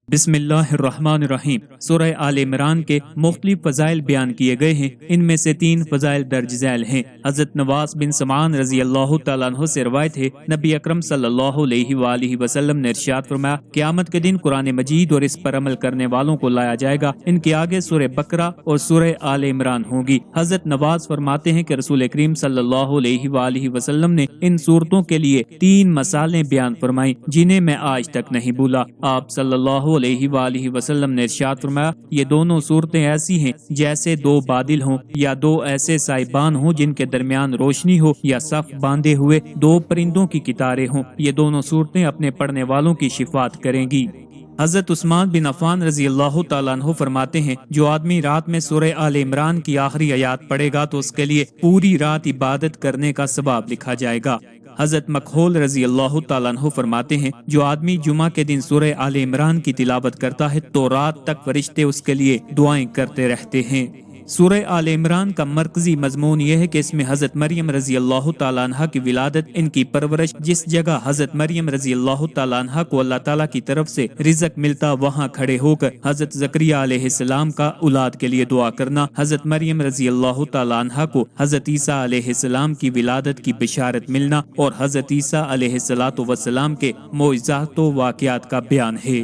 بسم اللہ الرحمن الرحیم۔ سورہ آل عمران کے مختلف فضائل بیان کیے گئے ہیں۔ ان میں سے 3 فضائل درج ذیل ہیں۔ حضرت نواس بن سمعان رضی اللہ تعالیٰ عنہ سے روایت ہے، نبی اکرم صلی اللہ علیہ وآلہ وسلم نے ارشاد فرمایا، قیامت کے دن قرآن مجید اور اس پر عمل کرنے والوں کو لایا جائے گا، ان کے آگے سورہ بقرہ اور سورہ آل عمران ہوں گی۔ حضرت نواس فرماتے ہیں کہ رسول کریم صلی اللہ علیہ وآلہ وسلم نے ان صورتوں کے لیے 3 مثالیں بیان فرمائیں جنہیں میں آج تک نہیں بھولا۔ آپ صلی اللہ علیہ وآلہ وسلم نے ارشاد فرمایا، یہ دونوں صورتیں ایسی ہیں جیسے 2 بادل ہوں یا 2 ایسے سائبان ہوں جن کے درمیان روشنی ہو، یا صف باندھے ہوئے 2 پرندوں کی قطاریں ہوں۔ یہ دونوں صورتیں اپنے پڑھنے والوں کی شفاعت کریں گی۔ حضرت عثمان بن عفان رضی اللہ تعالیٰ عنہ فرماتے ہیں، جو آدمی رات میں سورہ آل عمران کی آخری آیات پڑھے گا تو اس کے لیے پوری رات عبادت کرنے کا ثواب لکھا جائے گا۔ حضرت مکحول رضی اللہ تعالیٰ عنہ فرماتے ہیں، جو آدمی جمعہ کے دن سورہ آل عمران کی تلاوت کرتا ہے تو رات تک فرشتے اس کے لیے دعائیں کرتے رہتے ہیں۔ سورہ آل عمران کا مرکزی مضمون یہ ہے کہ اس میں حضرت مریم رضی اللہ تعالیٰ عنہ کی ولادت، ان کی پرورش، جس جگہ حضرت مریم رضی اللہ تعالیٰ عنہ کو اللہ تعالیٰ کی طرف سے رزق ملتا وہاں کھڑے ہو کر حضرت زکریہ علیہ السلام کا اولاد کے لیے دعا کرنا، حضرت مریم رضی اللہ تعالیٰ عنہ کو حضرت عیسیٰ علیہ السلام کی ولادت کی بشارت ملنا، اور حضرت عیسیٰ علیہ السلام کے معجزات و واقعات کا بیان ہے۔